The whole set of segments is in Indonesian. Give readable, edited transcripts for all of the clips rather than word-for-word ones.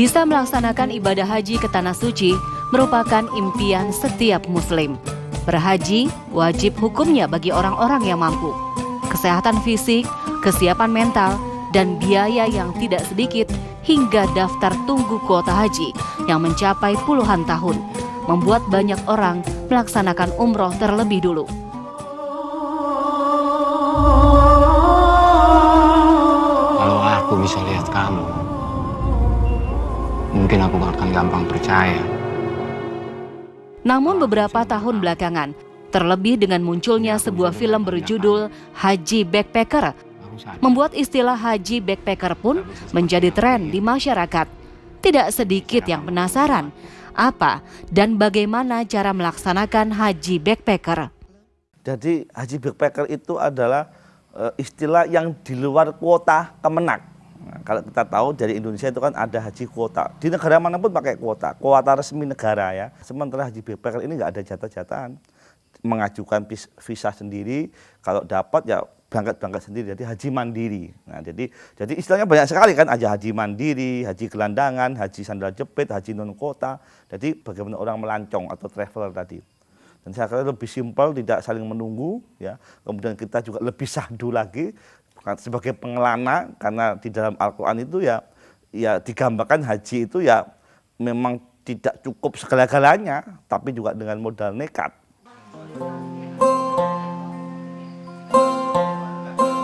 Bisa melaksanakan ibadah haji ke Tanah Suci merupakan impian setiap Muslim. Berhaji wajib hukumnya bagi orang-orang yang mampu. Kesehatan fisik, kesiapan mental, dan biaya yang tidak sedikit hingga daftar tunggu kuota haji yang mencapai puluhan tahun membuat banyak orang melaksanakan umroh terlebih dulu. Kalau aku bisa lihat kamu, mungkin aku akan gampang percaya. Namun beberapa tahun belakangan, terlebih dengan munculnya sebuah film berjudul Haji Backpacker, membuat istilah haji backpacker pun menjadi tren di masyarakat. Tidak sedikit yang penasaran, apa dan bagaimana cara melaksanakan haji backpacker. Jadi haji backpacker itu adalah istilah yang di luar kuota Kemenak. Nah, kalau kita tahu dari Indonesia itu kan ada haji kuota. Di negara manapun pakai kuota resmi negara ya. Sementara haji backpacker ini nggak ada jatah-jatahan. Mengajukan visa sendiri, kalau dapat ya berangkat sendiri, jadi haji mandiri. Nah, jadi istilahnya banyak sekali kan, ada haji mandiri, haji gelandangan, haji sandal jepit, haji non kota. Jadi bagaimana orang melancong atau traveler tadi. Dan saya kira lebih simpel, tidak saling menunggu ya. Kemudian kita juga lebih syahdu lagi sebagai pengelana, karena di dalam Al-Qur'an itu ya digambarkan haji itu ya memang tidak cukup segala-galanya, tapi juga dengan modal nekat.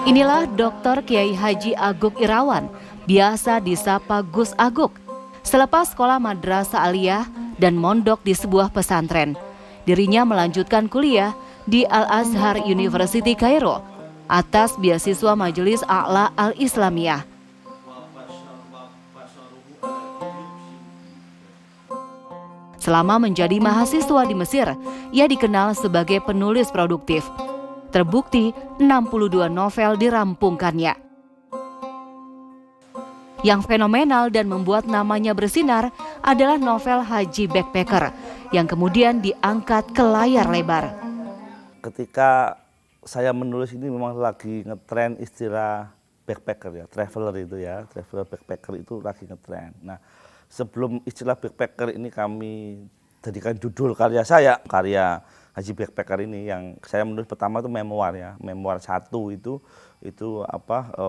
Inilah Dr. Kiai Haji Aguk Irawan, biasa disapa Gus Aguk. Selepas sekolah madrasah aliyah dan mondok di sebuah pesantren, dirinya melanjutkan kuliah di Al-Azhar University Kairo atas beasiswa Majelis A'la Al-Islamiyah. Selama menjadi mahasiswa di Mesir, ia dikenal sebagai penulis produktif. Terbukti 62 novel dirampungkannya. Yang fenomenal dan membuat namanya bersinar adalah novel Haji Backpacker yang kemudian diangkat ke layar lebar. Ketika saya menulis ini memang lagi ngetren istilah backpacker ya, traveler itu ya, traveler backpacker itu lagi ngetren. Nah, sebelum istilah backpacker ini kami jadikan judul karya saya, karya Haji Backpacker ini yang saya menulis pertama itu memoir ya, memoir 1 itu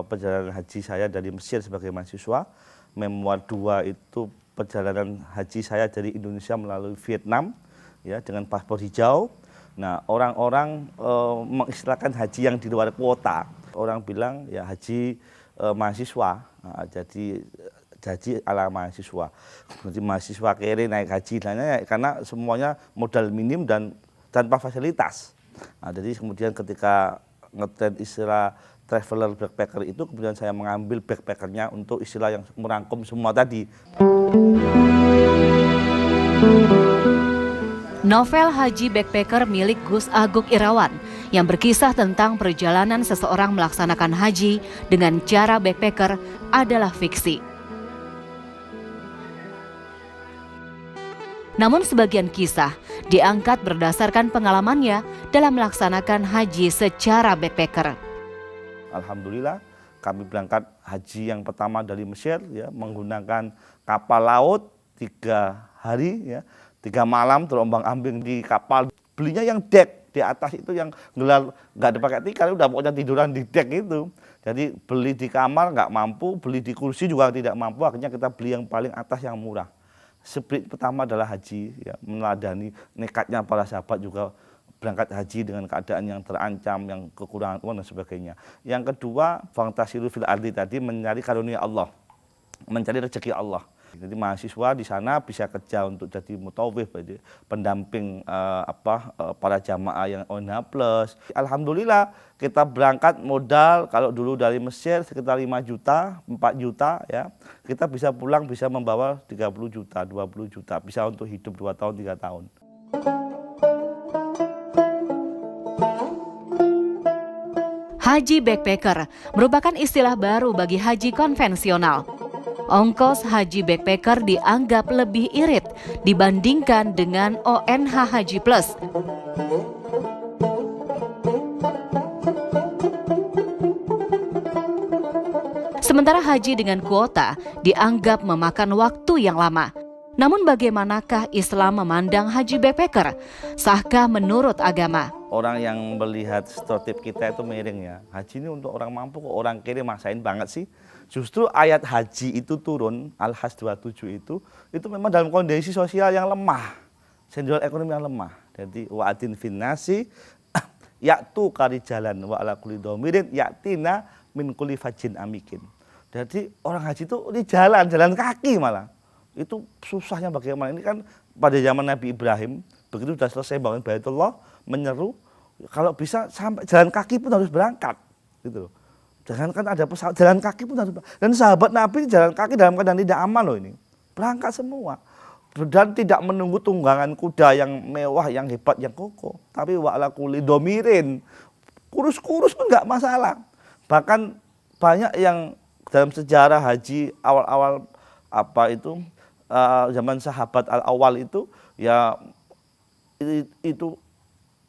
perjalanan haji saya dari Mesir sebagai mahasiswa, memoir 2 itu perjalanan haji saya dari Indonesia melalui Vietnam ya dengan paspor hijau. Nah, orang-orang mengistilahkan haji yang di luar kuota. Orang bilang ya haji mahasiswa. Nah, jadi haji ala mahasiswa. Jadi mahasiswa kere naik haji karena semuanya modal minim dan tanpa fasilitas. Nah, jadi kemudian ketika ngetren istilah traveler backpacker itu, kemudian saya mengambil backpackernya untuk istilah yang merangkum semua tadi. Novel Haji Backpacker milik Gus Aguk Irawan yang berkisah tentang perjalanan seseorang melaksanakan haji dengan cara backpacker adalah fiksi. Namun sebagian kisah diangkat berdasarkan pengalamannya dalam melaksanakan haji secara backpacker. Alhamdulillah kami berangkat haji yang pertama dari Mesir ya, menggunakan kapal laut 3 hari ya, 3 malam terombang-ambing di kapal. Belinya yang deck di atas itu yang gelar nggak dipakai tikar, udah pokoknya tiduran di deck itu. Jadi beli di kamar nggak mampu, beli di kursi juga tidak mampu, akhirnya kita beli yang paling atas yang murah. Spirit pertama adalah haji, ya, meneladani nekatnya para sahabat juga berangkat haji dengan keadaan yang terancam, yang kekurangan uang dan sebagainya. Yang kedua, fantasiru fil ardi tadi, mencari karunia Allah, mencari rezeki Allah. Jadi mahasiswa di sana bisa kerja untuk jadi mutawif, pendamping para jamaah yang ONH+. Alhamdulillah kita berangkat modal kalau dulu dari Mesir sekitar 5 juta, 4 juta ya. Kita bisa pulang bisa membawa 30 juta, 20 juta, bisa untuk hidup 2 tahun, 3 tahun. Haji backpacker merupakan istilah baru bagi haji konvensional. Ongkos haji backpacker dianggap lebih irit dibandingkan dengan ONH Haji Plus. Sementara haji dengan kuota dianggap memakan waktu yang lama. Namun bagaimanakah Islam memandang haji backpacker? Sahkah menurut agama? Orang yang melihat stereotip kita itu miring ya. Haji ini untuk orang mampu kok, orang kiri maksain banget sih. Justru ayat haji itu turun, Al-Hajj 27 itu memang dalam kondisi sosial yang lemah. Sendirian ekonomi yang lemah. Jadi wa'adin finnasi yaktu kari jalan wa ala kulli dhamirin yaktina min kulli fajjin amikin. Jadi orang haji itu ini jalan kaki malah. Itu susahnya bagaimana. Ini kan pada zaman Nabi Ibrahim, begitu sudah selesai bangun Baitullah, menyeru kalau bisa sampai jalan kaki pun harus berangkat gitu loh. Jangan kan ada pesawat, jalan kaki pun harus berangkat. Dan sahabat Nabi jalan kaki dalam keadaan tidak aman loh ini. Berangkat semua. Dan tidak menunggu tunggangan kuda yang mewah, yang hebat, yang kokoh. Tapi wa ala kulli dhamirin. Kurus-kurus pun enggak masalah. Bahkan banyak yang dalam sejarah haji awal-awal zaman sahabat al-awal itu ya itu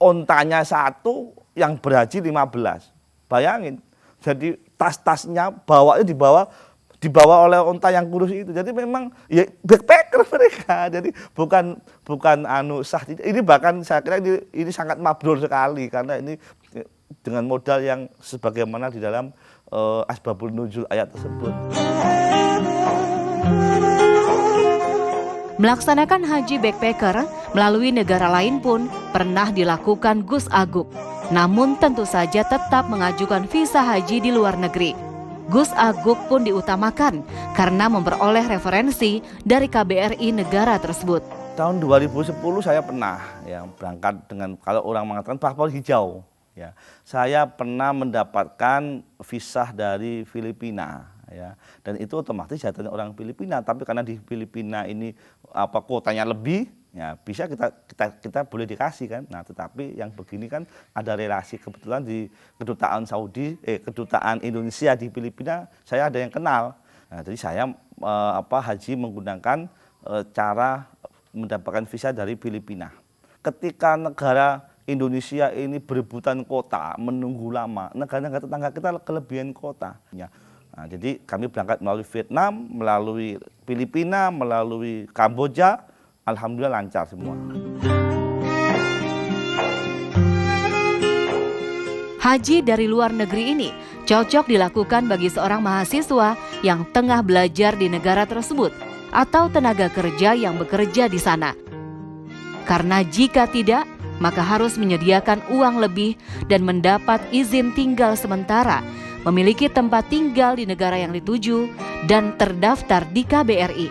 ontanya satu yang berhaji 15. Bayangin. Jadi tas-tasnya dibawa oleh onta yang kurus itu. Jadi memang ya backpacker mereka. Jadi bukan sah. Ini bahkan saya kira ini sangat mabrur sekali karena ini dengan modal yang sebagaimana di dalam asbabun nuzul ayat tersebut. Melaksanakan haji backpacker melalui negara lain pun pernah dilakukan Gus Aguk. Namun tentu saja tetap mengajukan visa haji di luar negeri. Gus Aguk pun diutamakan karena memperoleh referensi dari KBRI negara tersebut. Tahun 2010 saya pernah ya berangkat dengan, kalau orang mengatakan paspor hijau. Ya, saya pernah mendapatkan visa dari Filipina. Ya, dan itu otomatis jatuhnya orang Filipina, tapi karena di Filipina ini kuotanya lebih, ya bisa kita boleh dikasih kan. Nah, tetapi yang begini kan ada relasi, kebetulan di kedutaan Indonesia di Filipina saya ada yang kenal. Nah, jadi saya haji menggunakan cara mendapatkan visa dari Filipina. Ketika negara Indonesia ini berebutan kota, menunggu lama, negara-negara tetangga kita kelebihan kota. Ya. Nah, jadi kami berangkat melalui Vietnam, melalui Filipina, melalui Kamboja, alhamdulillah lancar semua. Haji dari luar negeri ini cocok dilakukan bagi seorang mahasiswa yang tengah belajar di negara tersebut atau tenaga kerja yang bekerja di sana. Karena jika tidak, maka harus menyediakan uang lebih dan mendapat izin tinggal sementara, memiliki tempat tinggal di negara yang dituju, dan terdaftar di KBRI.